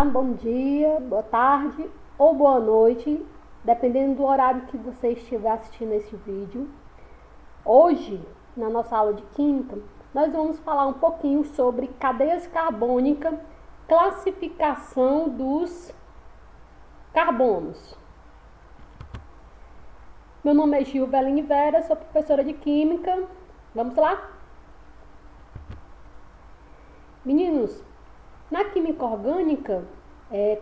Bom dia, boa tarde ou boa noite, dependendo do horário que você estiver assistindo esse vídeo. Hoje, na nossa aula de Química, nós vamos falar um pouquinho sobre cadeias carbônicas, classificação dos carbonos. Meu nome é Gilveline Vera, sou professora de Química. Vamos lá? Meninos, na química orgânica,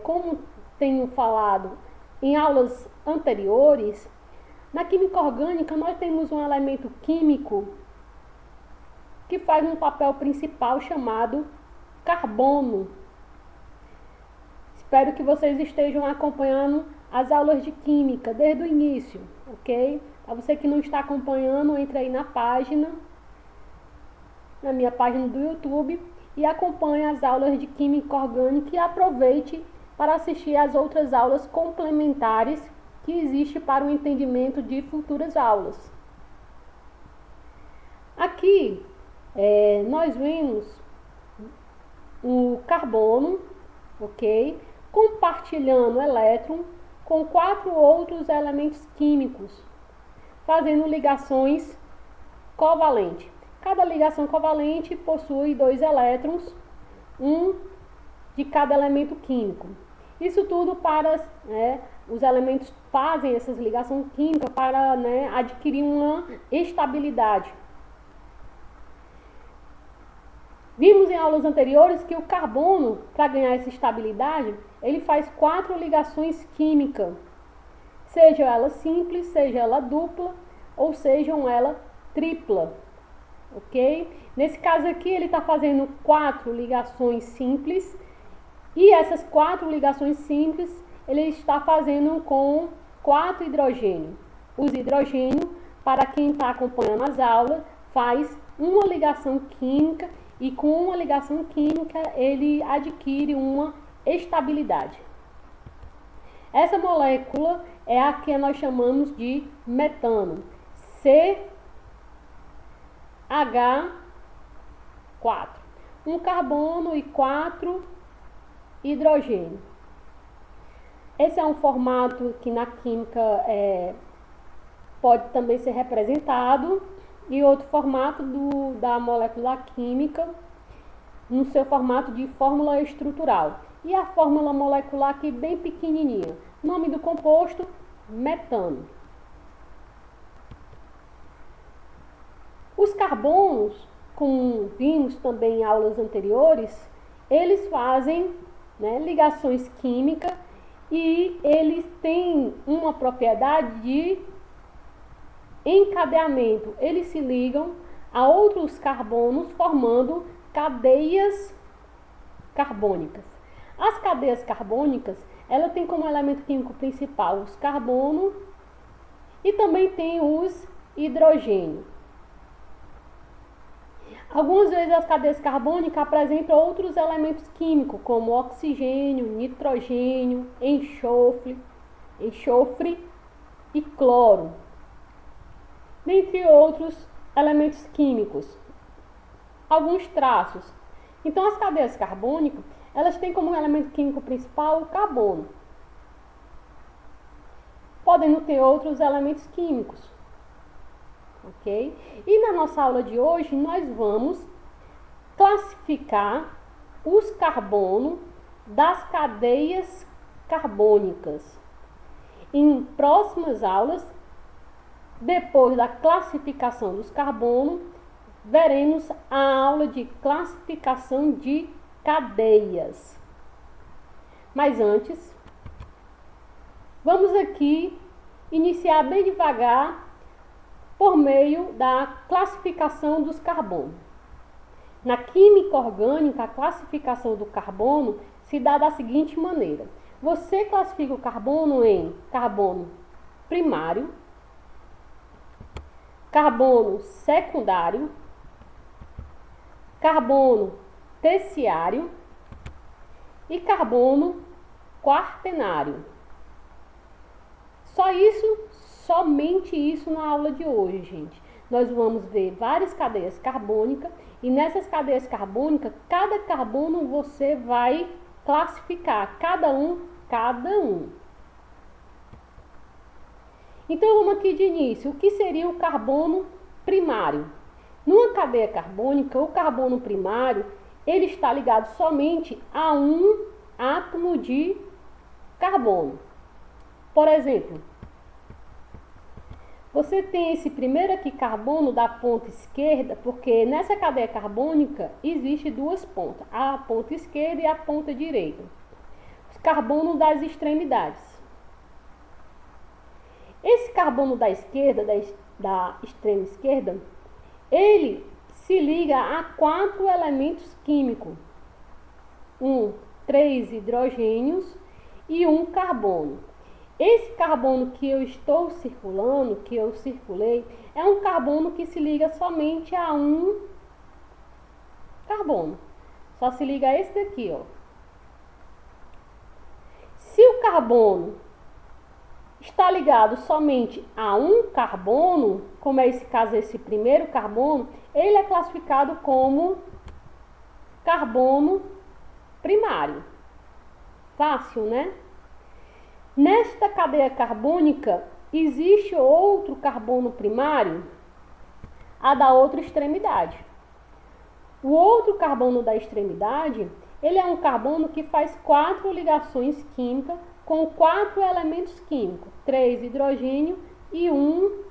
como tenho falado em aulas anteriores, na química orgânica nós temos um elemento químico que faz um papel principal chamado carbono. Espero que vocês estejam acompanhando as aulas de química desde o início, ok? Para você que não está acompanhando, entre aí na minha página do YouTube, e acompanhe as aulas de química orgânica e aproveite para assistir às outras aulas complementares que existem para o entendimento de futuras aulas. Aqui nós vemos o carbono, ok? Compartilhando elétron com 4 outros elementos químicos, fazendo ligações covalentes. Cada ligação covalente possui 2 elétrons, um de cada elemento químico. Isso tudo para os elementos fazem essas ligações químicas para adquirir uma estabilidade. Vimos em aulas anteriores que o carbono, para ganhar essa estabilidade, ele faz 4 ligações químicas, seja ela simples, seja ela dupla ou seja ela tripla. Ok? Nesse caso aqui ele está fazendo 4 ligações simples e essas 4 ligações simples ele está fazendo com 4 hidrogênios. Os hidrogênios, para quem está acompanhando as aulas, faz uma ligação química e com uma ligação química ele adquire uma estabilidade. Essa molécula é a que nós chamamos de metano, CH4, um carbono e 4 hidrogênio. Esse é um formato que na química pode também ser representado, e outro formato da molécula química no seu formato de fórmula estrutural. E a fórmula molecular aqui bem pequenininha. Nome do composto, metano. Os carbonos, como vimos também em aulas anteriores, eles fazem ligações químicas e eles têm uma propriedade de encadeamento. Eles se ligam a outros carbonos formando cadeias carbônicas. As cadeias carbônicas, ela tem como elemento químico principal os carbonos e também tem os hidrogênios. Algumas vezes as cadeias carbônicas apresentam outros elementos químicos, como oxigênio, nitrogênio, enxofre e cloro, dentre outros elementos químicos. Alguns traços. Então, as cadeias carbônicas, elas têm como elemento químico principal o carbono, podendo ter outros elementos químicos. Ok? E na nossa aula de hoje nós vamos classificar os carbonos das cadeias carbônicas. Em próximas aulas, depois da classificação dos carbonos, veremos a aula de classificação de cadeias. Mas antes, vamos aqui iniciar bem devagar por meio da classificação dos carbonos. Na química orgânica, a classificação do carbono se dá da seguinte maneira. Você classifica o carbono em carbono primário, carbono secundário, carbono terciário e carbono quaternário. Somente isso na aula de hoje, gente. Nós vamos ver várias cadeias carbônicas e nessas cadeias carbônicas, cada carbono você vai classificar cada um. Então, vamos aqui de início. O que seria o carbono primário? Numa cadeia carbônica, o carbono primário, ele está ligado somente a um átomo de carbono. Por exemplo, você tem esse primeiro aqui, carbono da ponta esquerda, porque nessa cadeia carbônica existe duas pontas, a ponta esquerda e a ponta direita. Os carbonos das extremidades. Esse carbono da esquerda, da extrema esquerda, ele se liga a 4 elementos químicos. 3 hidrogênios e 1 carbono. Esse carbono que eu estou circulando, que eu circulei, é um carbono que se liga somente a um carbono. Só se liga a esse daqui, ó. Se o carbono está ligado somente a um carbono, como é esse caso, esse primeiro carbono, ele é classificado como carbono primário. Fácil, né? Nesta cadeia carbônica, existe outro carbono primário, a da outra extremidade. O outro carbono da extremidade, ele é um carbono que faz 4 ligações químicas com 4 elementos químicos, 3 hidrogênio e 1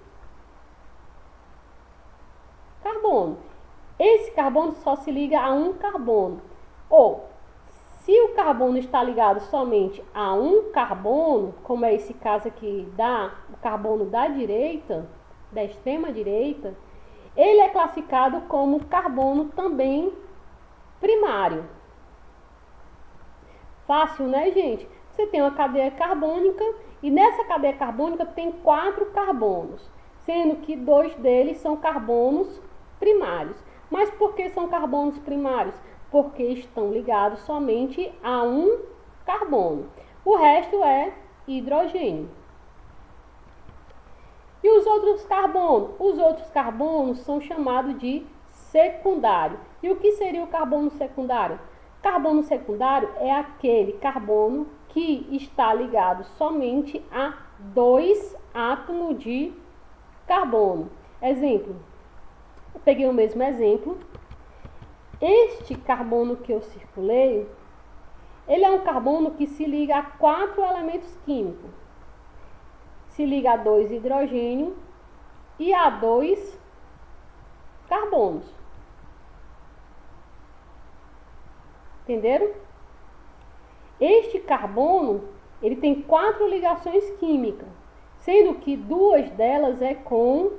carbono. Esse carbono só se liga a um carbono. Ou, se o carbono está ligado somente a um carbono, como é esse caso aqui o carbono da direita, da extrema direita, ele é classificado como carbono também primário. Fácil, né, gente? Você tem uma cadeia carbônica e nessa cadeia carbônica tem 4 carbonos, sendo que 2 deles são carbonos primários. Mas por que são carbonos primários? Porque estão ligados somente a um carbono. O resto é hidrogênio. E os outros carbonos? Os outros carbonos são chamados de secundário. E o que seria o carbono secundário? Carbono secundário é aquele carbono que está ligado somente a 2 átomos de carbono. Exemplo, eu peguei o mesmo exemplo. Este carbono que eu circulei, ele é um carbono que se liga a 4 elementos químicos. Se liga a 2 hidrogênio e a 2 carbonos. Entenderam? Este carbono, ele tem 4 ligações químicas, sendo que 2 delas é com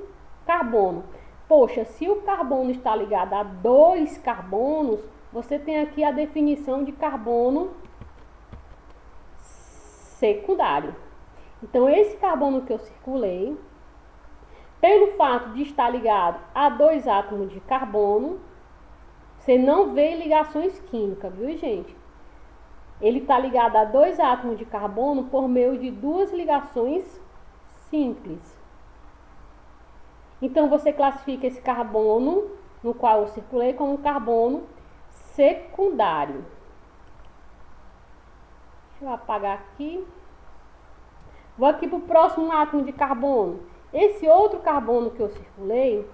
carbono. Poxa, se o carbono está ligado a 2 carbonos, você tem aqui a definição de carbono secundário. Então, esse carbono que eu circulei, pelo fato de estar ligado a 2 átomos de carbono, você não vê ligações químicas, viu, gente? Ele está ligado a 2 átomos de carbono por meio de 2 ligações simples. Então, você classifica esse carbono, no qual eu circulei, como um carbono secundário. Deixa eu apagar aqui. Vou aqui para o próximo átomo de carbono. Esse outro carbono que eu circulei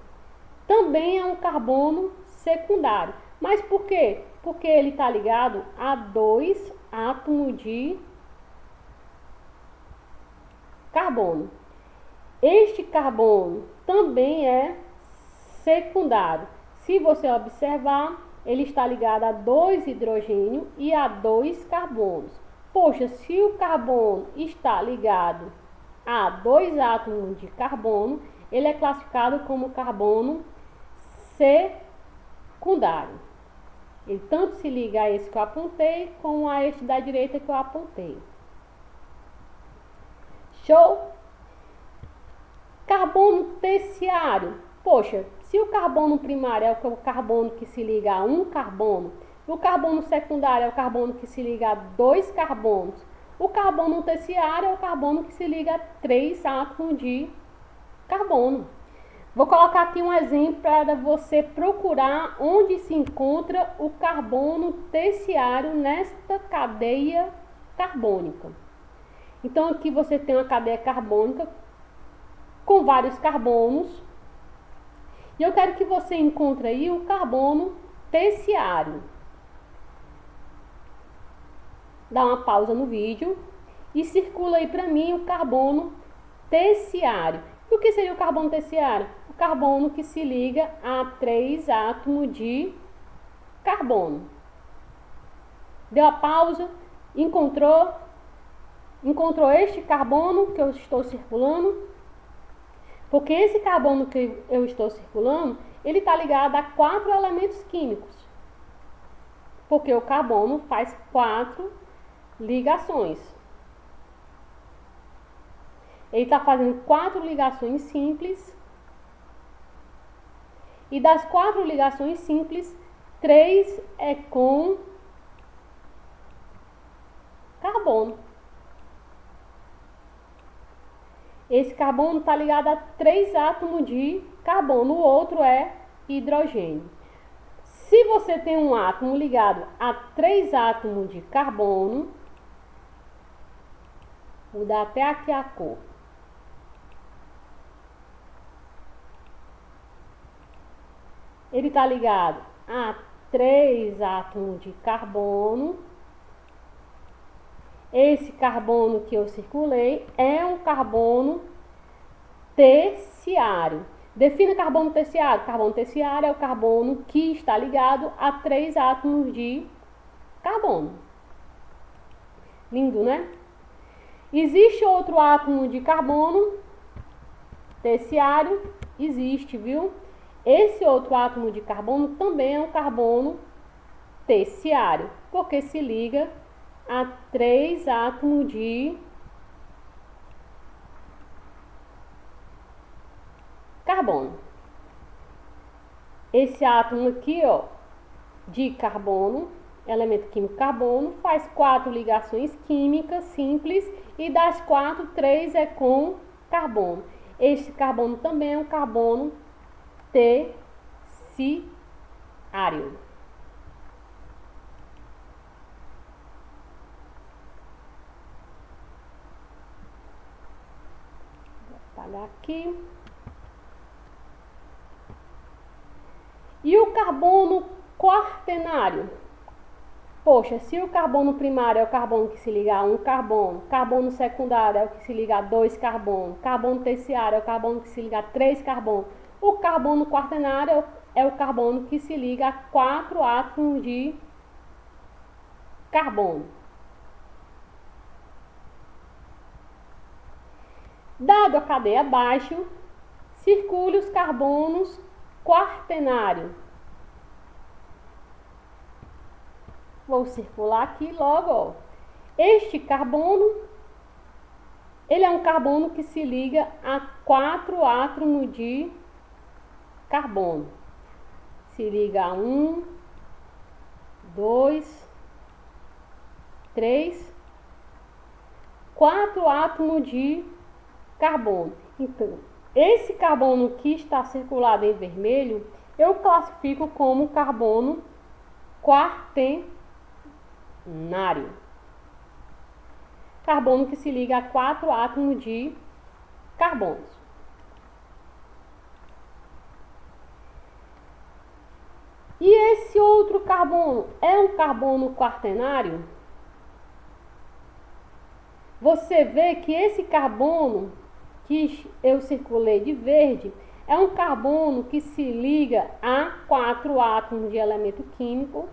também é um carbono secundário. Mas por quê? Porque ele está ligado a 2 átomos de carbono. Este carbono também é secundário. Se você observar, ele está ligado a 2 hidrogênios e a 2 carbonos. Poxa, se o carbono está ligado a 2 átomos de carbono, ele é classificado como carbono secundário. Ele tanto se liga a esse que eu apontei, como a este da direita que eu apontei. Show? Carbono terciário. Poxa, se o carbono primário é o carbono que se liga a um carbono, o carbono secundário é o carbono que se liga a 2 carbonos, o carbono terciário é o carbono que se liga a 3 átomos de carbono. Vou colocar aqui um exemplo para você procurar onde se encontra o carbono terciário nesta cadeia carbônica. Então, aqui você tem uma cadeia carbônica com vários carbonos. E eu quero que você encontre aí o carbono terciário. Dá uma pausa no vídeo e circula aí para mim o carbono terciário. E o que seria o carbono terciário? O carbono que se liga a 3 átomos de carbono. Deu a pausa, encontrou este carbono que eu estou circulando? Porque esse carbono que eu estou circulando, ele está ligado a 4 elementos químicos. Porque o carbono faz 4 ligações. Ele está fazendo 4 ligações simples. E das 4 ligações simples, 3 é com carbono. Esse carbono está ligado a 3 átomos de carbono, o outro é hidrogênio. Se você tem um átomo ligado a 3 átomos de carbono, vou dar até aqui a cor. Ele está ligado a 3 átomos de carbono. Esse carbono que eu circulei é um carbono terciário. Defina carbono terciário. Carbono terciário é o carbono que está ligado a 3 átomos de carbono. Lindo, né? Existe outro átomo de carbono terciário? Existe, viu? Esse outro átomo de carbono também é um carbono terciário, porque se liga a 3 átomos de carbono. Esse átomo aqui, ó, de carbono, elemento químico carbono, faz 4 ligações químicas simples e das 4, 3 é com carbono. Este carbono também é um carbono terciário. Vou apagar aqui. E o carbono quaternário? Poxa, se o carbono primário é o carbono que se liga a um carbono, carbono secundário é o que se liga a 2 carbonos, carbono terciário é o carbono que se liga a 3 carbonos, o carbono quaternário é o carbono que se liga a 4 átomos de carbono. Dado a cadeia abaixo, circule os carbonos quaternários. Vou circular aqui logo, ó. Este carbono, ele é um carbono que se liga a 4 átomos de carbono. Se liga a 1, 2, 3, 4 átomos de carbono. Então, esse carbono que está circulado em vermelho, eu classifico como carbono quaternário. Carbono que se liga a 4 átomos de carbonos. E esse outro carbono é um carbono quaternário? Você vê que esse carbono que eu circulei de verde é um carbono que se liga a 4 átomos de elemento químico,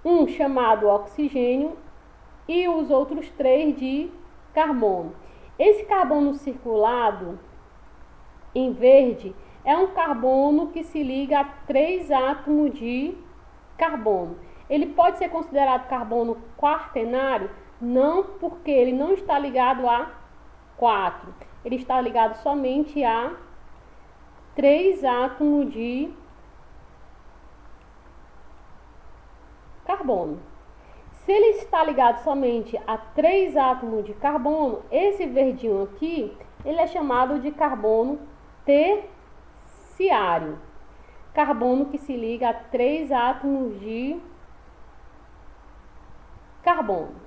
um chamado oxigênio e os outros 3 de carbono. Esse carbono circulado em verde é um carbono que se liga a 3 átomos de carbono. Ele pode ser considerado carbono quaternário? Não, porque ele não está ligado a 4. Ele está ligado somente a 3 átomos de carbono. Se ele está ligado somente a 3 átomos de carbono, esse verdinho aqui, ele é chamado de carbono terciário. Carbono que se liga a 3 átomos de carbono.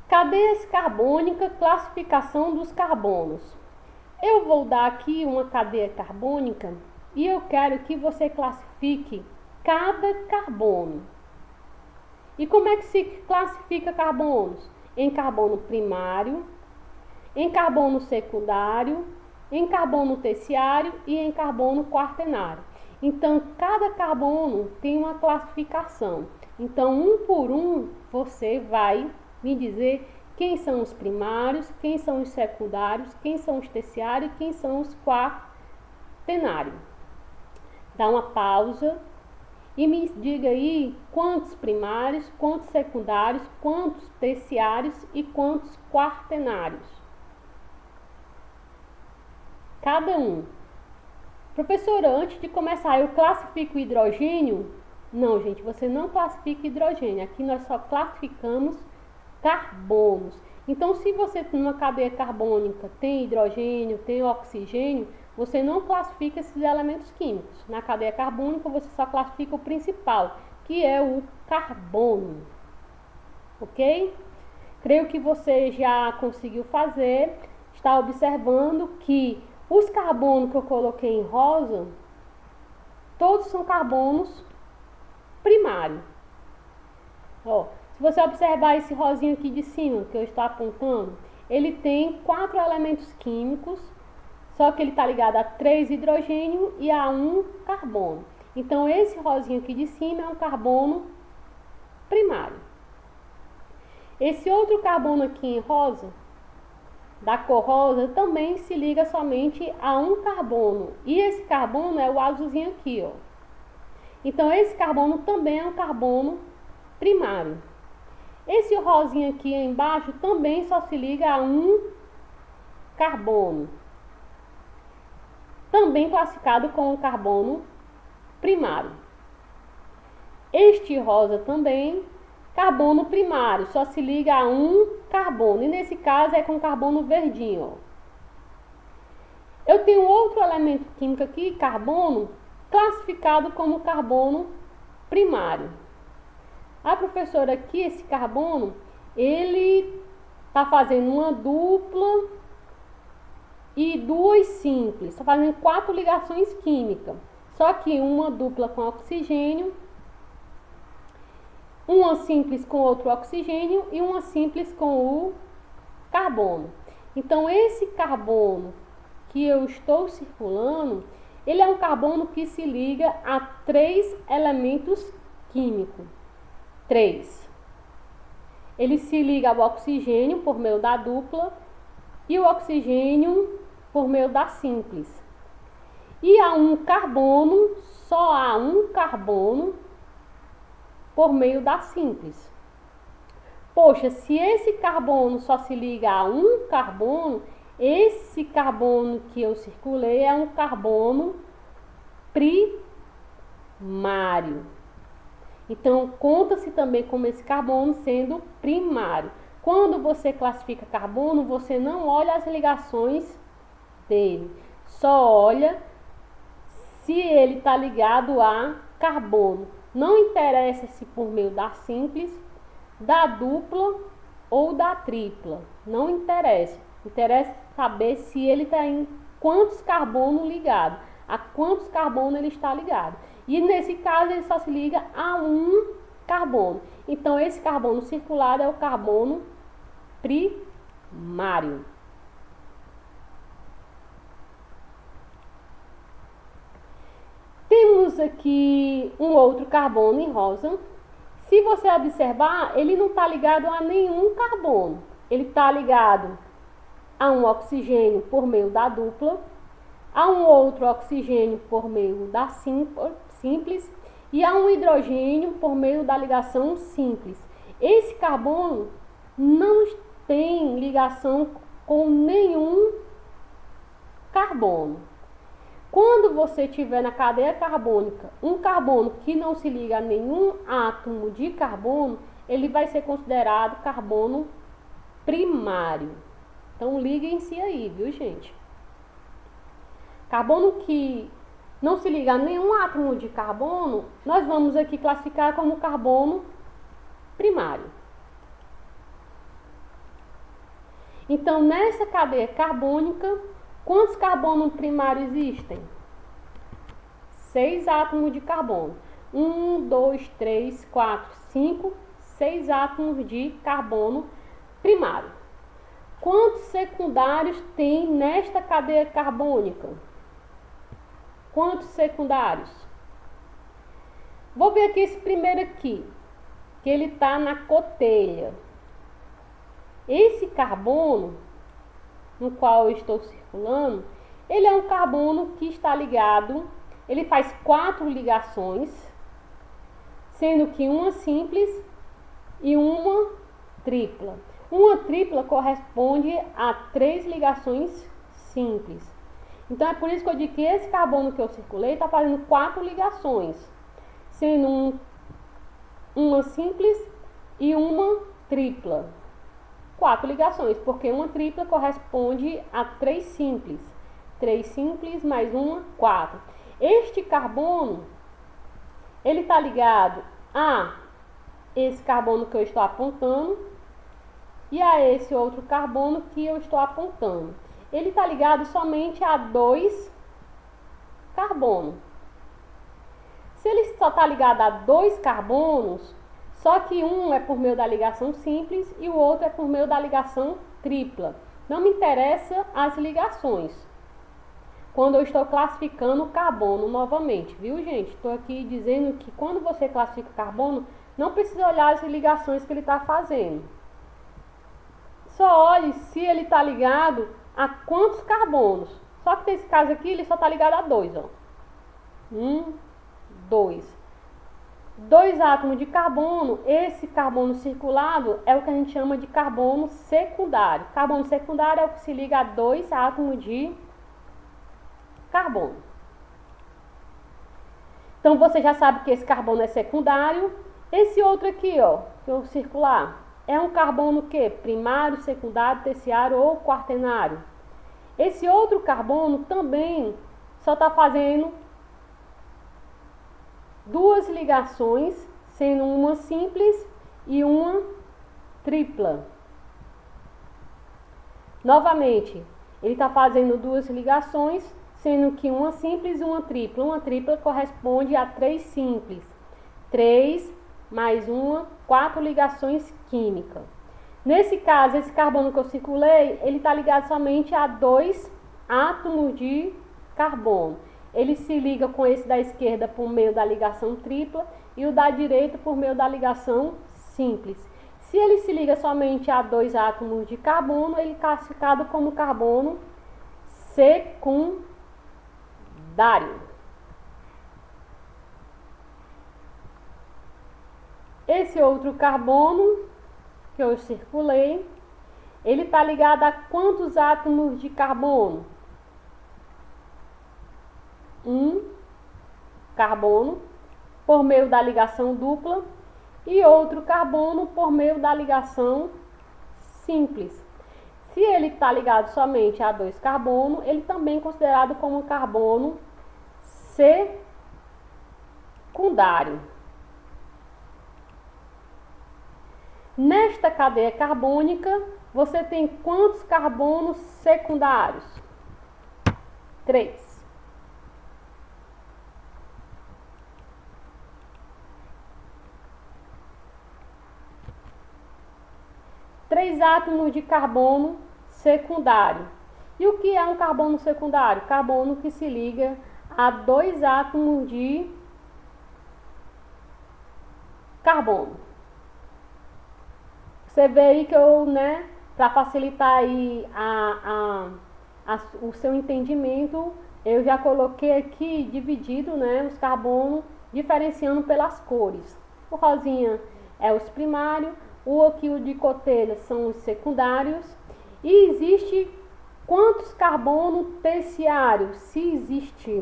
Cadeias carbônicas, classificação dos carbonos. Eu vou dar aqui uma cadeia carbônica e eu quero que você classifique cada carbono. E como é que se classifica carbonos? Em carbono primário, em carbono secundário, em carbono terciário e em carbono quaternário. Então, cada carbono tem uma classificação. Então, um por um, você vai me dizer quem são os primários, quem são os secundários, quem são os terciários e quem são os quaternários. Dá uma pausa e me diga aí quantos primários, quantos secundários, quantos terciários e quantos quaternários. Cada um. Professora, antes de começar, eu classifico o hidrogênio? Não, gente, você não classifica hidrogênio. Aqui nós só classificamos carbonos. Então, se você numa cadeia carbônica tem hidrogênio, tem oxigênio, você não classifica esses elementos químicos. Na cadeia carbônica, você só classifica o principal, que é o carbono. Ok? Creio que você já conseguiu fazer. Está observando que os carbonos que eu coloquei em rosa, todos são carbonos primários. Ó, se você observar esse rosinho aqui de cima, que eu estou apontando, ele tem 4 elementos químicos, só que ele está ligado a 3 hidrogênio e a 1 carbono. Então, esse rosinho aqui de cima é um carbono primário. Esse outro carbono aqui em rosa, da cor rosa, também se liga somente a um carbono. E esse carbono é o azulzinho aqui, ó. Então, esse carbono também é um carbono primário. Esse rosinho aqui embaixo também só se liga a um carbono. Também classificado como carbono primário. Este rosa também, carbono primário, só se liga a um carbono. E nesse caso é com carbono verdinho. Ó. Eu tenho outro elemento químico aqui, carbono, classificado como carbono primário. A professora aqui, esse carbono, ele está fazendo uma dupla e 2 simples. Está fazendo 4 ligações químicas. Só que uma dupla com oxigênio, uma simples com outro oxigênio e uma simples com o carbono. Então, esse carbono que eu estou circulando, ele é um carbono que se liga a 3 elementos químicos. 3. Ele se liga ao oxigênio por meio da dupla e o oxigênio por meio da simples. E a um carbono, só há um carbono por meio da simples. Poxa, se esse carbono só se liga a um carbono, esse carbono que eu circulei é um carbono primário. Então, conta-se também como esse carbono sendo primário. Quando você classifica carbono, você não olha as ligações dele. Só olha se ele está ligado a carbono. Não interessa se por meio da simples, da dupla ou da tripla. Não interessa. Interessa saber se ele está em quantos carbonos ligados. A quantos carbonos ele está ligado. E nesse caso ele só se liga a um carbono. Então esse carbono circular é o carbono primário. Temos aqui um outro carbono em rosa. Se você observar, ele não está ligado a nenhum carbono. Ele está ligado a um oxigênio por meio da dupla, a um outro oxigênio por meio da simples e a um hidrogênio por meio da ligação simples. Esse carbono não tem ligação com nenhum carbono. Quando você tiver na cadeia carbônica um carbono que não se liga a nenhum átomo de carbono, ele vai ser considerado carbono primário. Então, liguem-se aí, viu, gente? Carbono que não se liga a nenhum átomo de carbono, nós vamos aqui classificar como carbono primário. Então, nessa cadeia carbônica, quantos carbonos primários existem? 6 átomos de carbono. 1, 2, 3, 4, 5, 6 átomos de carbono primário. Quantos secundários tem nesta cadeia carbônica? Quantos secundários? Vou ver aqui esse primeiro aqui, que ele está na cotelha. Esse carbono, no qual eu estou circulando, ele é um carbono que está ligado, ele faz 4 ligações, sendo que uma simples e uma tripla. Uma tripla corresponde a 3 ligações simples. Então é por isso que eu digo que esse carbono que eu circulei está fazendo 4 ligações, sendo uma simples e uma tripla. 4 ligações, porque uma tripla corresponde a 3 simples. 3 simples mais uma, 4. Este carbono, ele está ligado a esse carbono que eu estou apontando e a esse outro carbono que eu estou apontando. Ele está ligado somente a 2 carbonos. Se ele só está ligado a 2 carbonos, só que um é por meio da ligação simples e o outro é por meio da ligação tripla. Não me interessa as ligações, quando eu estou classificando o carbono novamente, viu, gente? Estou aqui dizendo que quando você classifica o carbono, não precisa olhar as ligações que ele está fazendo. Só olhe se ele está ligado a quantos carbonos. Só que nesse caso aqui, ele só está ligado a 2, ó. 1, 2. 2 átomos de carbono, esse carbono circulado é o que a gente chama de carbono secundário. Carbono secundário é o que se liga a 2 átomos de carbono. Então você já sabe que esse carbono é secundário. Esse outro aqui, ó, que eu circular, é um carbono que? Primário, secundário, terciário ou quaternário. Esse outro carbono também só está fazendo 2 ligações, sendo uma simples e uma tripla. Novamente, ele está fazendo 2 ligações, sendo que uma simples e uma tripla. Uma tripla corresponde a 3 simples. 3 mais uma, 4 ligações químicas. Nesse caso, esse carbono que eu circulei, ele está ligado somente a 2 átomos de carbono. Ele se liga com esse da esquerda por meio da ligação tripla e o da direita por meio da ligação simples. Se ele se liga somente a 2 átomos de carbono, ele é classificado como carbono secundário. Esse outro carbono que eu circulei, ele está ligado a quantos átomos de carbono? 1 carbono por meio da ligação dupla e outro carbono por meio da ligação simples. Se ele está ligado somente a 2 carbonos, ele também é considerado como carbono secundário. Nesta cadeia carbônica, você tem quantos carbonos secundários? 3. Três átomos de carbono secundário. E o que é um carbono secundário? Carbono que se liga a 2 átomos de carbono. Você vê aí que eu, para facilitar aí o seu entendimento, eu já coloquei aqui dividido, os carbonos, diferenciando pelas cores. O rosinha é os primários, o aqui de cotelha são os secundários. E existe quantos carbonos terciários? Se existe,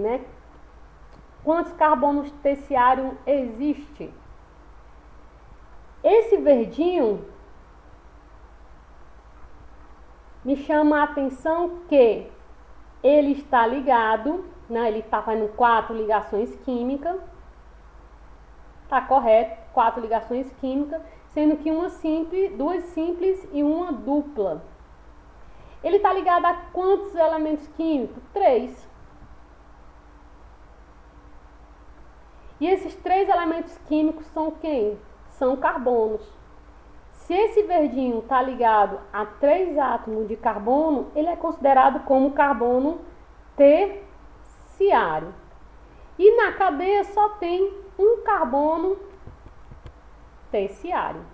Quantos carbonos terciários existe? Esse verdinho me chama a atenção que ele está ligado, né? Ele está fazendo 4 ligações químicas. Tá correto, 4 ligações químicas, sendo que uma simples, 2 simples e uma dupla. Ele está ligado a quantos elementos químicos? 3. E esses 3 elementos químicos são quem? São carbonos. Se esse verdinho está ligado a 3 átomos de carbono, ele é considerado como carbono terciário. E na cadeia só tem um carbono terciário.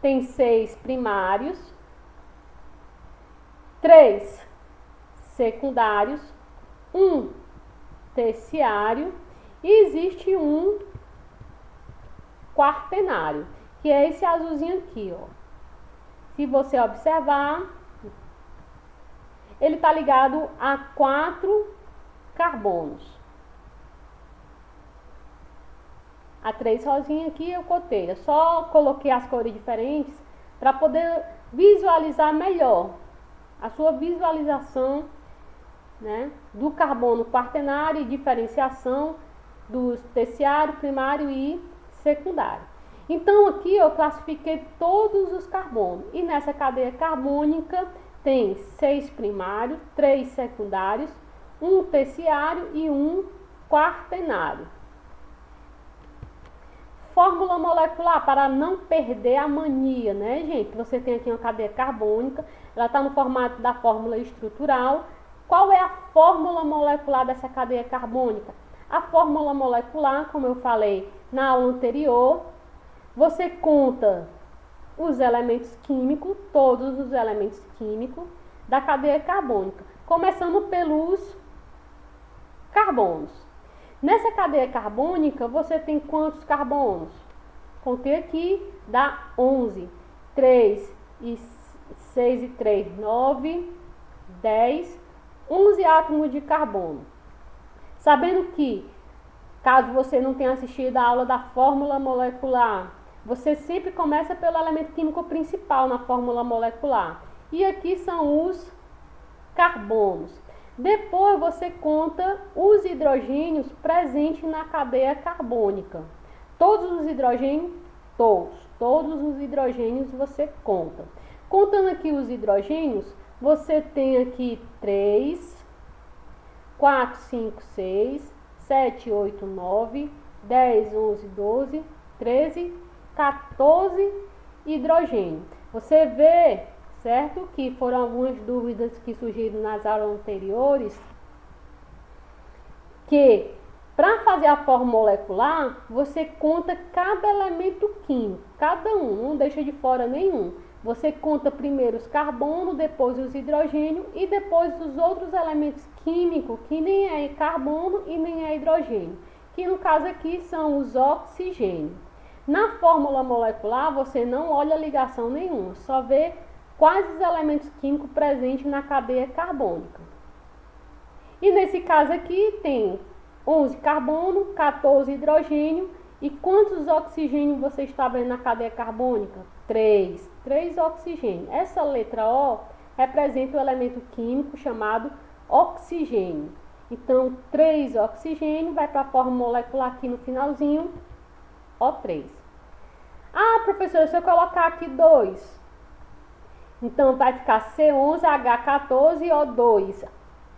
Tem 6 primários, 3 secundários, 1 terciário e existe um quaternário, que é esse azulzinho aqui, ó. Se você observar, ele está ligado a 4 carbonos. A 3 rosinha aqui eu coteira. Só coloquei as cores diferentes para poder visualizar melhor a sua visualização, né, do carbono quaternário e diferenciação dos terciário, primário e secundário. Então aqui eu classifiquei todos os carbonos e nessa cadeia carbônica tem 6 primários, 3 secundários, 1 terciário e 1 quaternário. Fórmula molecular, para não perder a mania, né, gente? Você tem aqui uma cadeia carbônica, ela está no formato da fórmula estrutural. Qual é a fórmula molecular dessa cadeia carbônica? A fórmula molecular, como eu falei na aula anterior, você conta os elementos químicos, todos os elementos químicos da cadeia carbônica, começando pelos carbonos. Nessa cadeia carbônica, você tem quantos carbonos? Contei aqui, dá 11. 3 e 6 e 3, 9, 10, 11 átomos de carbono. Sabendo que, caso você não tenha assistido a aula da fórmula molecular, você sempre começa pelo elemento químico principal na fórmula molecular. E aqui são os carbonos. Depois você conta os hidrogênios presentes na cadeia carbônica. Todos os hidrogênios, todos os hidrogênios você conta. Contando aqui os hidrogênios, você tem aqui 3, 4, 5, 6, 7, 8, 9, 10, 11, 12, 13, 14 hidrogênios. Você vê, certo, que foram algumas dúvidas que surgiram nas aulas anteriores, que para fazer a fórmula molecular, você conta cada elemento químico, cada um, não deixa de fora nenhum. Você conta primeiro os carbonos, depois os hidrogênios e depois os outros elementos químicos, que nem é carbono e nem é hidrogênio, que no caso aqui são os oxigênios. Na fórmula molecular, você não olha ligação nenhuma, só vê quais os elementos químicos presentes na cadeia carbônica. E nesse caso aqui tem 11 carbono, 14 hidrogênio. E quantos oxigênios você está vendo na cadeia carbônica? 3. 3 oxigênios. Essa letra O representa o elemento químico chamado oxigênio. Então, 3 oxigênio vai para a fórmula molecular aqui no finalzinho, O3. Ah, professora, se eu colocar aqui 2, então vai ficar C11H14O2.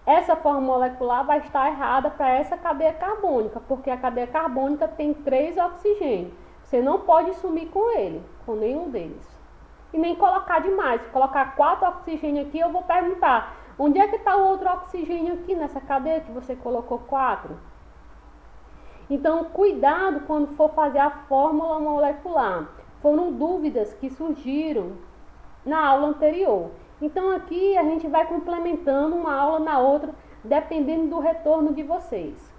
Essa fórmula molecular vai estar errada para essa cadeia carbônica, porque a cadeia carbônica tem 3 oxigênios. Você não pode sumir com ele, com nenhum deles. E nem colocar demais. Se colocar 4 oxigênios aqui, eu vou perguntar, onde é que está o outro oxigênio aqui nessa cadeia que você colocou 4? Então, cuidado quando for fazer a fórmula molecular. Foram dúvidas que surgiram na aula anterior. Então aqui a gente vai complementando uma aula na outra, dependendo do retorno de vocês.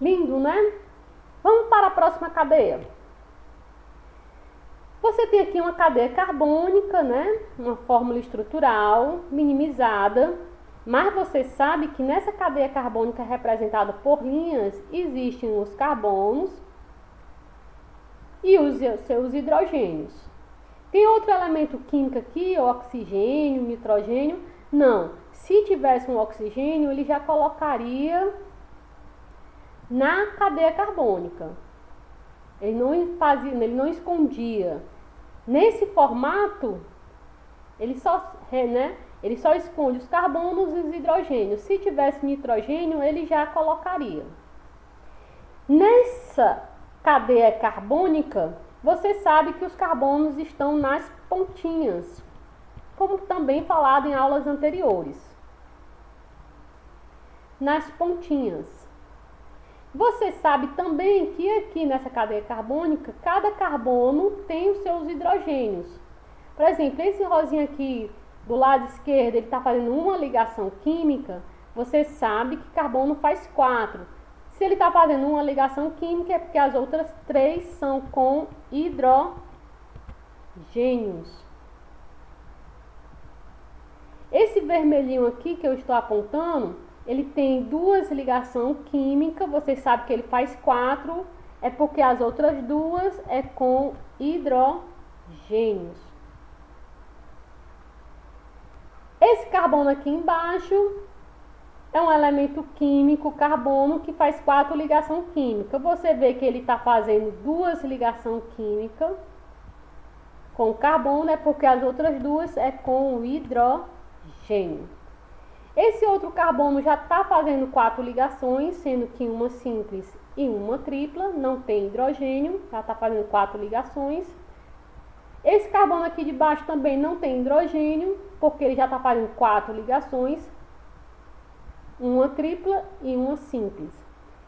Lindo, né? Vamos para a próxima cadeia. Você tem aqui uma cadeia carbônica, né? Uma fórmula estrutural minimizada. Mas você sabe que nessa cadeia carbônica representada por linhas, existem os carbonos e os seus hidrogênios. Tem outro elemento químico aqui, oxigênio, nitrogênio? Não. Se tivesse um oxigênio, ele já colocaria na cadeia carbônica. Ele não escondia. Nesse formato, ele só esconde os carbonos e os hidrogênios. Se tivesse nitrogênio, ele já colocaria. Nessa cadeia carbônica, você sabe que os carbonos estão nas pontinhas, como também falado em aulas anteriores. Nas pontinhas. Você sabe também que aqui nessa cadeia carbônica, cada carbono tem os seus hidrogênios. Por exemplo, esse rosinha aqui do lado esquerdo, ele está fazendo uma ligação química, você sabe que carbono faz 4. Se ele está fazendo uma ligação química, é porque as outras 3 são com hidrogênios. Esse vermelhinho aqui que eu estou apontando, ele tem 2 ligações químicas, você sabe que ele faz 4, é porque as outras 2 é com hidrogênios. Esse carbono aqui embaixo é um elemento químico, carbono, que faz 4 ligações químicas. Você vê que ele está fazendo 2 ligações químicas com carbono, é porque as outras 2 é com hidrogênio. Esse outro carbono já está fazendo 4 ligações, sendo que uma simples e uma tripla, não tem hidrogênio, já está fazendo 4 ligações. Esse carbono aqui de baixo também não tem hidrogênio, porque ele já está fazendo 4 ligações, uma tripla e uma simples.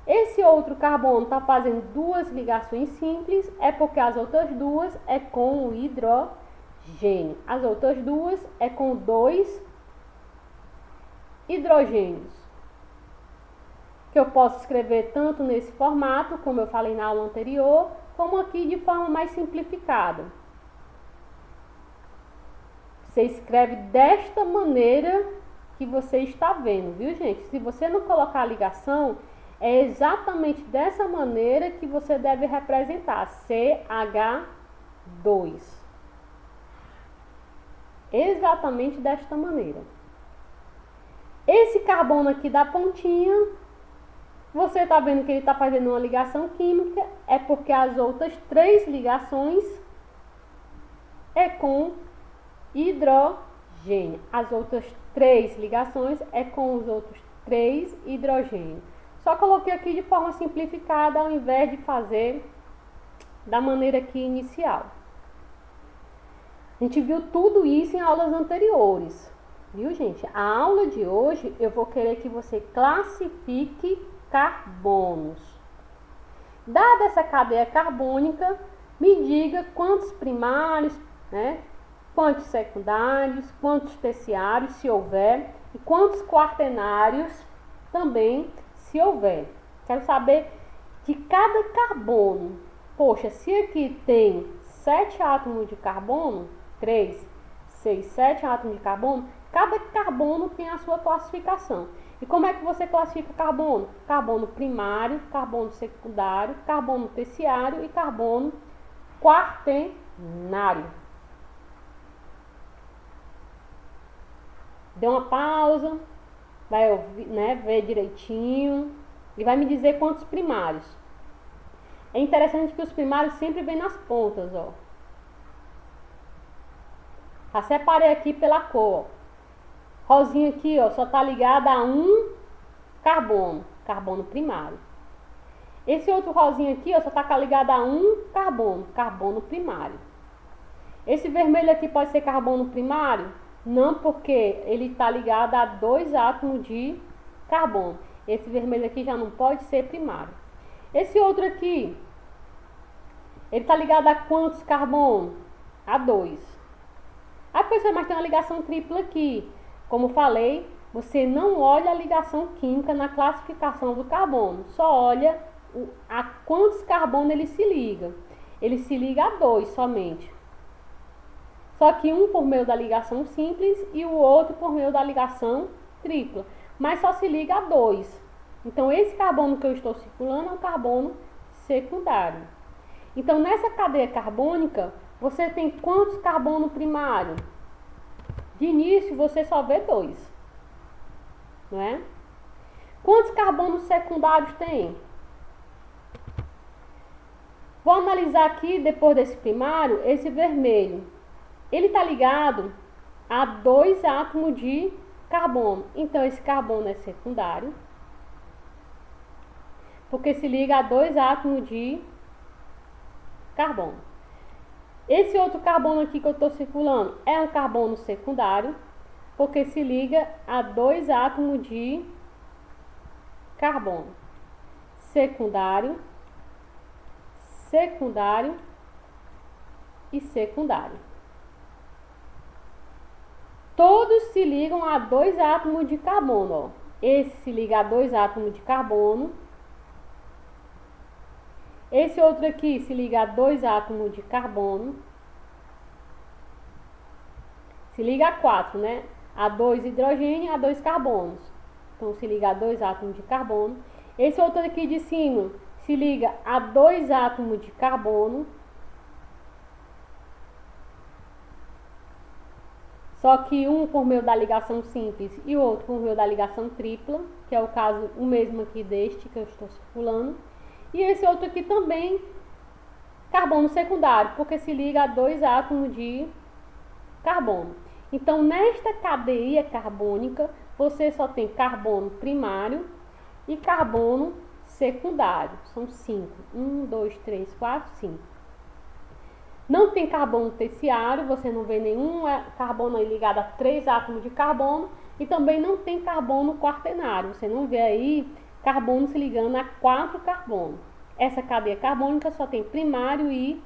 Esse outro carbono está fazendo 2 ligações simples, é porque as outras 2 é com o hidrogênio. As outras 2 é com 2 hidrogênios, que eu posso escrever tanto nesse formato, como eu falei na aula anterior, como aqui de forma mais simplificada. Você escreve desta maneira que você está vendo, viu, gente? Se você não colocar a ligação, é exatamente dessa maneira que você deve representar CH2. Exatamente desta maneira. Esse carbono aqui da pontinha, você está vendo que ele está fazendo uma ligação química, é porque as outras 3 ligações é com hidrogênio. As outras 3 ligações é com os outros 3 hidrogênios. Só coloquei aqui de forma simplificada, ao invés de fazer da maneira aqui inicial. A gente viu tudo isso em aulas anteriores. Viu, gente? A aula de hoje eu vou querer que você classifique carbonos. Dada essa cadeia carbônica, me diga quantos primários, quantos secundários, quantos terciários, se houver, e quantos quaternários também, se houver. Quero saber de cada carbono. Poxa, se aqui tem 7 átomos de carbono, 3, 6, 7 átomos de carbono, cada carbono tem a sua classificação. E como é que você classifica carbono? Carbono primário, carbono secundário, carbono terciário e carbono quaternário. Dê uma pausa, vai ouvir, ver direitinho e vai me dizer quantos primários. É interessante que os primários sempre vêm nas pontas, ó. Já separei aqui pela cor. Rosinha aqui, ó, só tá ligada a um carbono, carbono primário. Esse outro rosinha aqui, ó, só tá ligado a um carbono, carbono primário. Esse vermelho aqui pode ser carbono primário? Não, porque ele tá ligado a 2 átomos de carbono. Esse vermelho aqui já não pode ser primário. Esse outro aqui, ele tá ligado a quantos carbonos? A 2. Ah, professor, mas tem uma ligação tripla aqui. Como falei, você não olha a ligação química na classificação do carbono, só olha a quantos carbonos ele se liga. Ele se liga a 2 somente. Só que um por meio da ligação simples e o outro por meio da ligação tripla, mas só se liga a 2. Então, esse carbono que eu estou circulando é um carbono secundário. Então, nessa cadeia carbônica, você tem quantos carbono primário? De início, você só vê 2, não é? Quantos carbonos secundários tem? Vou analisar aqui, depois desse primário, esse vermelho. Ele está ligado a 2 átomos de carbono. Então, esse carbono é secundário, porque se liga a 2 átomos de carbono. Esse outro carbono aqui que eu estou circulando é um carbono secundário, porque se liga a 2 átomos de carbono. Secundário, secundário e secundário. Todos se ligam a 2 átomos de carbono. Ó. Esse se liga a 2 átomos de carbono. Esse outro aqui se liga a 2 átomos de carbono. Se liga a 4, né? A 2 hidrogênio e a 2 carbonos. Então, se liga a 2 átomos de carbono. Esse outro aqui de cima se liga a 2 átomos de carbono. Só que um por meio da ligação simples e o outro por meio da ligação tripla, que é o caso o mesmo aqui deste que eu estou circulando. E esse outro aqui também, carbono secundário, porque se liga a 2 átomos de carbono. Então, nesta cadeia carbônica, você só tem carbono primário e carbono secundário. São 5. 1, 2, 3, 4, 5. Não tem carbono terciário, você não vê nenhum carbono aí ligado a 3 átomos de carbono. E também não tem carbono quaternário, você não vê aí carbono se ligando a 4 carbonos. Essa cadeia carbônica só tem primário e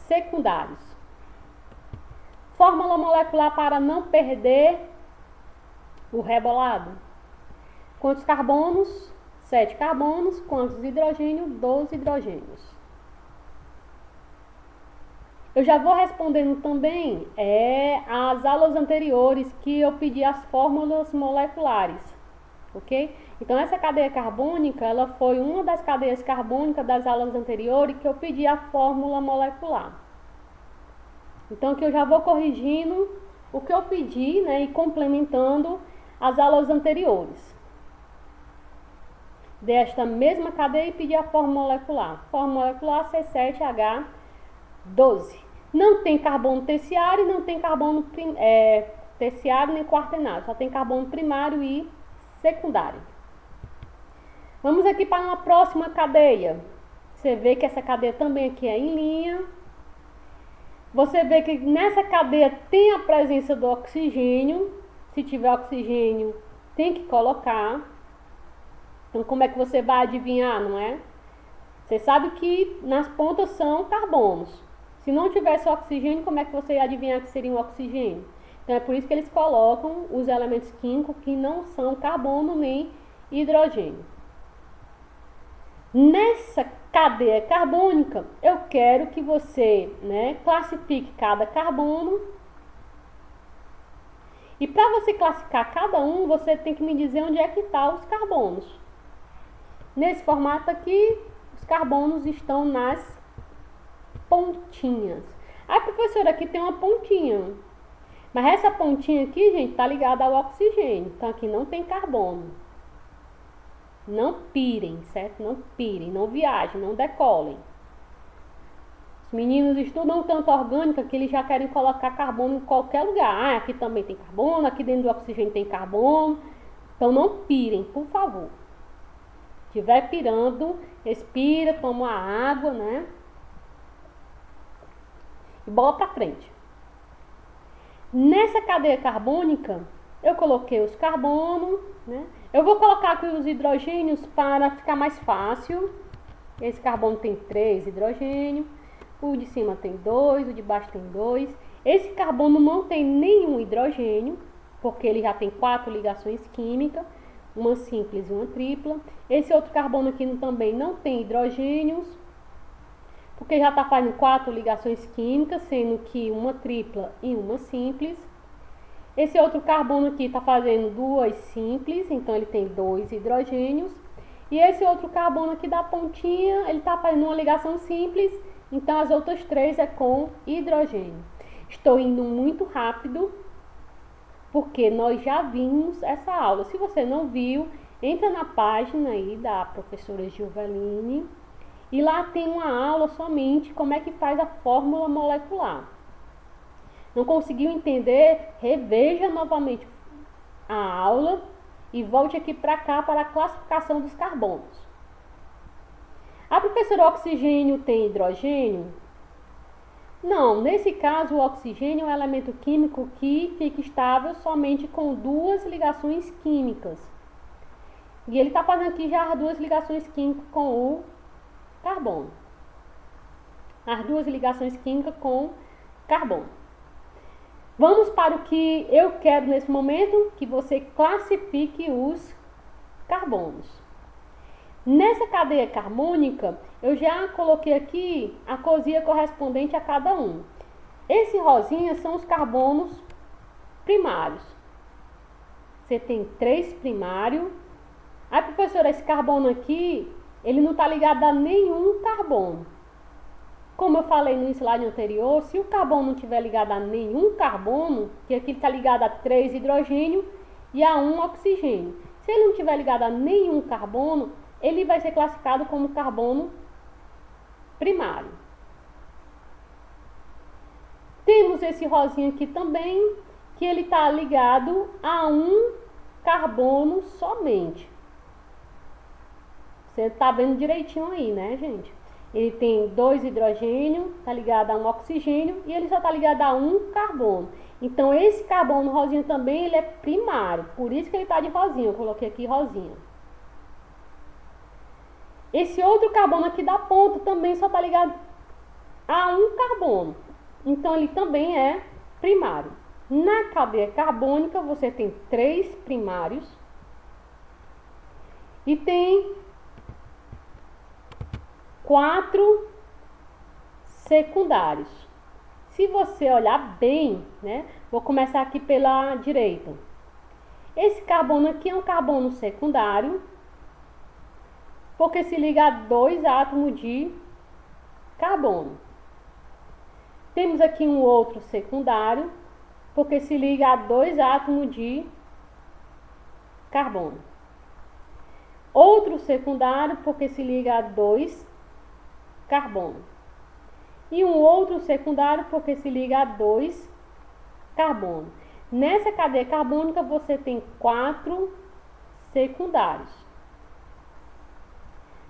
secundários. Fórmula molecular para não perder o rebolado. Quantos carbonos? 7 carbonos. Quantos hidrogênios? 12 hidrogênios. Eu já vou respondendo também as aulas anteriores que eu pedi as fórmulas moleculares, ok? Então, essa cadeia carbônica, ela foi uma das cadeias carbônicas das aulas anteriores que eu pedi a fórmula molecular. Então, aqui eu já vou corrigindo o que eu pedi, né, e complementando as aulas anteriores. Desta mesma cadeia e pedi a fórmula molecular. Fórmula molecular C7H12. Não tem carbono terciário, não tem carbono terciário nem quaternário. Só tem carbono primário e secundário. Vamos aqui para uma próxima cadeia. Você vê que essa cadeia também aqui é em linha. Você vê que nessa cadeia tem a presença do oxigênio. Se tiver oxigênio, tem que colocar. Então, como é que você vai adivinhar, não é? Você sabe que nas pontas são carbonos. Se não tivesse oxigênio, como é que você ia adivinhar que seria um oxigênio? Então, é por isso que eles colocam os elementos químicos que não são carbono nem hidrogênio. Nessa cadeia carbônica, eu quero que você, né, classifique cada carbono. E para você classificar cada um, você tem que me dizer onde é que estão os carbonos. Nesse formato aqui, os carbonos estão nas pontinhas. A professora aqui tem uma pontinha. Mas essa pontinha aqui, gente, está ligada ao oxigênio. Então, aqui não tem carbono. Não pirem, certo? Não pirem, não viajem, não decolem. Os meninos estudam tanto orgânica que eles já querem colocar carbono em qualquer lugar. Ah, aqui também tem carbono, aqui dentro do oxigênio tem carbono. Então, não pirem, por favor. Se estiver pirando, respira, toma água, né? E bola para frente. Nessa cadeia carbônica, eu coloquei os carbonos, né? Eu vou colocar aqui os hidrogênios para ficar mais fácil. Esse carbono tem 3 hidrogênios, o de cima tem 2, o de baixo tem 2. Esse carbono não tem nenhum hidrogênio, porque ele já tem 4 ligações químicas, uma simples e uma tripla. Esse outro carbono aqui também não tem hidrogênios, porque já está fazendo 4 ligações químicas, sendo que uma tripla e uma simples. Esse outro carbono aqui está fazendo duas simples, então ele tem 2 hidrogênios. E esse outro carbono aqui da pontinha, ele está fazendo uma ligação simples, então as outras 3 é com hidrogênio. Estou indo muito rápido, porque nós já vimos essa aula. Se você não viu, entra na página aí da professora Gilveline, e lá tem uma aula somente como é que faz a fórmula molecular. Não conseguiu entender? Reveja novamente a aula e volte aqui para cá para a classificação dos carbonos. A professora, oxigênio tem hidrogênio? Não, nesse caso o oxigênio é um elemento químico que fica estável somente com 2 ligações químicas. E ele está fazendo aqui já as 2 ligações químicas com o carbono. As 2 ligações químicas com carbono. Vamos para o que eu quero nesse momento, que você classifique os carbonos. Nessa cadeia carbônica, eu já coloquei aqui a corzinha correspondente a cada um. Esse rosinha são os carbonos primários. Você tem 3 primários. Aí, professora, esse carbono aqui, ele não está ligado a nenhum carbono. Como eu falei no slide anterior, se o carbono não estiver ligado a nenhum carbono, que aqui está ligado a 3 hidrogênio e a 1 oxigênio. Se ele não estiver ligado a nenhum carbono, ele vai ser classificado como carbono primário. Temos esse rosinha aqui também, que ele está ligado a um carbono somente. Você está vendo direitinho aí, né, gente? Ele tem 2 hidrogênios, está ligado a um oxigênio e ele só está ligado a um carbono. Então, esse carbono rosinha também, ele é primário. Por isso que ele está de rosinha. Eu coloquei aqui rosinha. Esse outro carbono aqui da ponta também só está ligado a um carbono. Então, ele também é primário. Na cadeia carbônica, você tem 3 primários e tem 4 secundários. Se você olhar bem, né? Vou começar aqui pela direita. Esse carbono aqui é um carbono secundário, porque se liga a 2 átomos de carbono. Temos aqui um outro secundário, porque se liga a 2 átomos de carbono. Outro secundário, porque se liga a 2 carbono. E um outro secundário, porque se liga a 2 carbono. Nessa cadeia carbônica, você tem 4 secundários.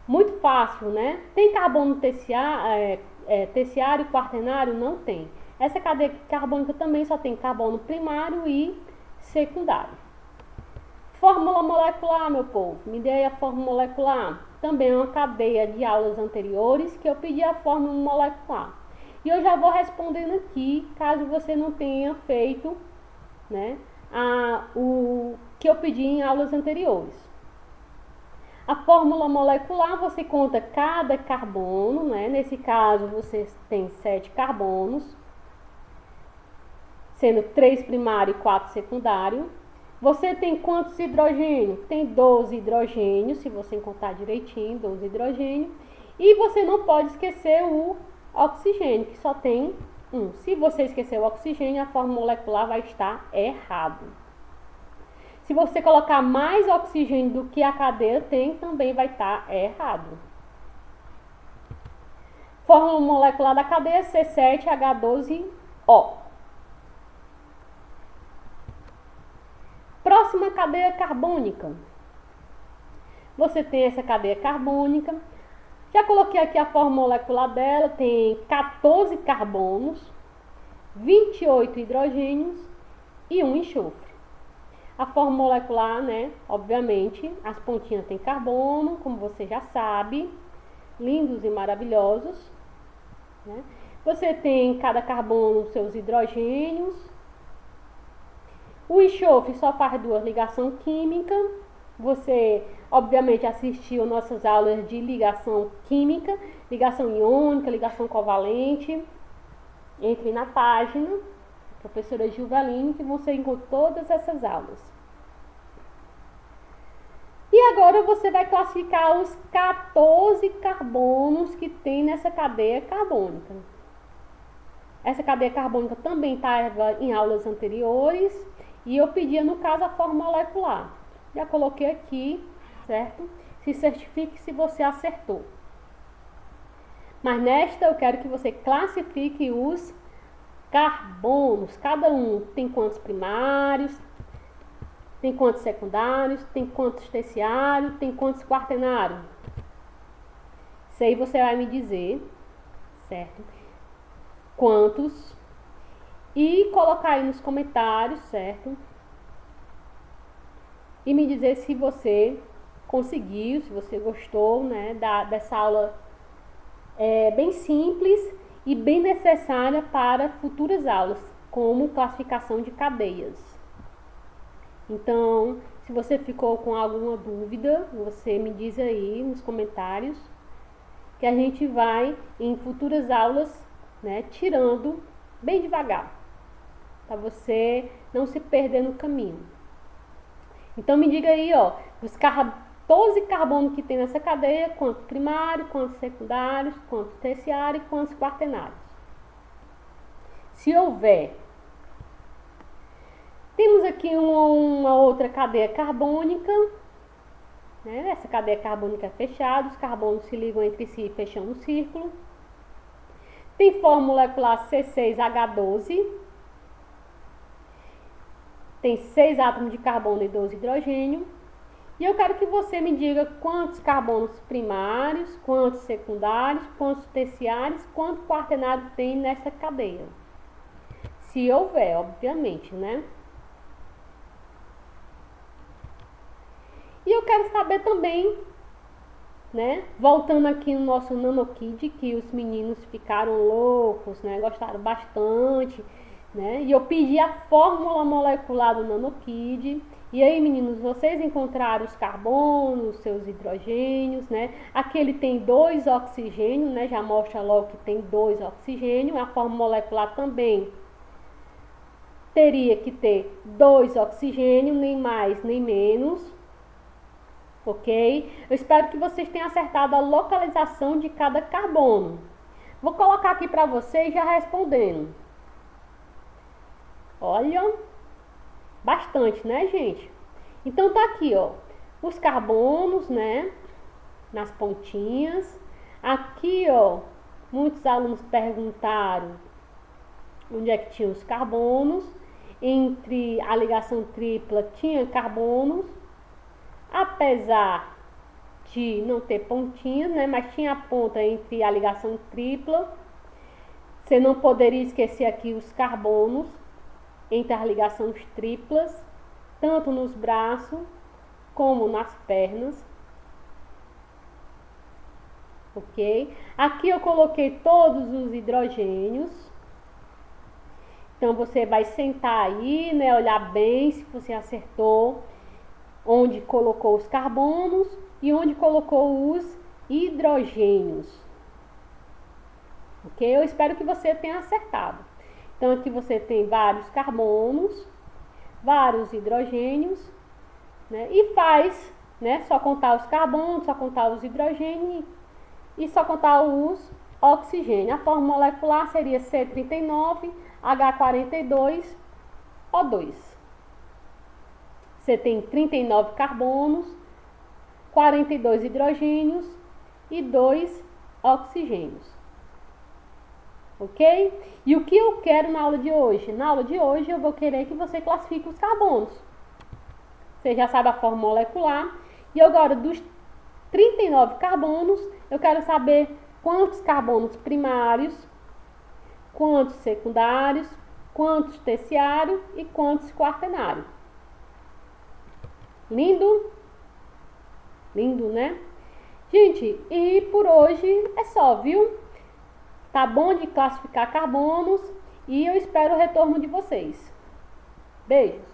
Muito fácil, né? Tem carbono terciário e quaternário? Não tem. Essa cadeia carbônica também só tem carbono primário e secundário. Fórmula molecular, meu povo. Me dê aí a fórmula molecular. Também é uma cadeia de aulas anteriores que eu pedi a fórmula molecular. E eu já vou respondendo aqui, caso você não tenha feito, né, o que eu pedi em aulas anteriores. A fórmula molecular, você conta cada carbono, né? Nesse caso, você tem 7 carbonos, sendo 3 primário e 4 secundário. Você tem quantos hidrogênios? Tem 12 hidrogênios, se você contar direitinho, 12 hidrogênios. E você não pode esquecer o oxigênio, que só tem 1. Se você esquecer o oxigênio, a fórmula molecular vai estar errado. Se você colocar mais oxigênio do que a cadeia tem, também vai estar errado. Fórmula molecular da cadeia é C7H12O. Próxima cadeia carbônica. Você tem essa cadeia carbônica. Já coloquei aqui a fórmula molecular dela. Tem 14 carbonos, 28 hidrogênios e 1 enxofre. A fórmula molecular, né? Obviamente, as pontinhas tem carbono, como você já sabe. Lindos e maravilhosos. Né? Você tem cada carbono seus hidrogênios. O enxofre só faz 2 ligações químicas. Você, obviamente, assistiu nossas aulas de ligação química, ligação iônica, ligação covalente. Entre na página, Professora Gilvaline, que você encontra todas essas aulas. E agora você vai classificar os 14 carbonos que tem nessa cadeia carbônica. Essa cadeia carbônica também estava em aulas anteriores e eu pedia, no caso, a forma molecular. Já coloquei aqui, certo? Se certifique se você acertou. Mas nesta eu quero que você classifique os carbonos. Cada um tem quantos primários, tem quantos secundários, tem quantos terciários, tem quantos quaternários. Isso aí você vai me dizer, certo? Quantos. E colocar aí nos comentários, certo? E me dizer se você conseguiu, se você gostou, né, dessa aula bem simples e bem necessária para futuras aulas, como classificação de cadeias. Então, se você ficou com alguma dúvida, você me diz aí nos comentários, que a gente vai em futuras aulas, né, tirando bem devagar, para você não se perder no caminho. Então me diga aí, ó, os 14 carbonos que tem nessa cadeia, quantos primários, quantos secundários, quantos terciários e quantos quaternários. Se houver, temos aqui uma outra cadeia carbônica, né? Essa cadeia carbônica é fechada, os carbonos se ligam entre si fechando um círculo. Tem forma molecular C6H12. Tem 6 átomos de carbono e 12 hidrogênio. E eu quero que você me diga quantos carbonos primários, quantos secundários, quantos terciários, quantos quaternários tem nessa cadeia. Se houver, obviamente, né? E eu quero saber também, né? Voltando aqui no nosso NanoKid, que os meninos ficaram loucos, né? Gostaram bastante, né? E eu pedi a fórmula molecular do NanoKid. E aí, meninos, vocês encontraram os carbonos, seus hidrogênios, né? Aqui ele tem 2 oxigênios, né? Já mostra logo que tem 2 oxigênios. A fórmula molecular também teria que ter 2 oxigênios, nem mais nem menos. Ok? Eu espero que vocês tenham acertado a localização de cada carbono. Vou colocar aqui para vocês já respondendo. Olha, bastante, né, gente? Então tá aqui, ó, os carbonos, né, nas pontinhas. Aqui, ó, muitos alunos perguntaram onde é que tinha os carbonos. Entre a ligação tripla tinha carbonos. Apesar de não ter pontinhas, né, mas tinha a ponta entre a ligação tripla. Você não poderia esquecer aqui os carbonos entre as ligações triplas, tanto nos braços como nas pernas. Ok? Aqui eu coloquei todos os hidrogênios. Então você vai sentar aí, né, olhar bem se você acertou onde colocou os carbonos e onde colocou os hidrogênios. Ok? Eu espero que você tenha acertado. Então aqui você tem vários carbonos, vários hidrogênios, né? E faz, né, só contar os carbonos, só contar os hidrogênios e só contar os oxigênios. A forma molecular seria C39H42O2. Você tem 39 carbonos, 42 hidrogênios e 2 oxigênios. Ok? E o que eu quero na aula de hoje? Na aula de hoje eu vou querer que você classifique os carbonos. Você já sabe a forma molecular. E agora, dos 39 carbonos, eu quero saber quantos carbonos primários, quantos secundários, quantos terciários e quantos quaternários. Lindo? Lindo, né? Gente, e por hoje é só, viu? Tá bom de classificar carbonos e eu espero o retorno de vocês. Beijos!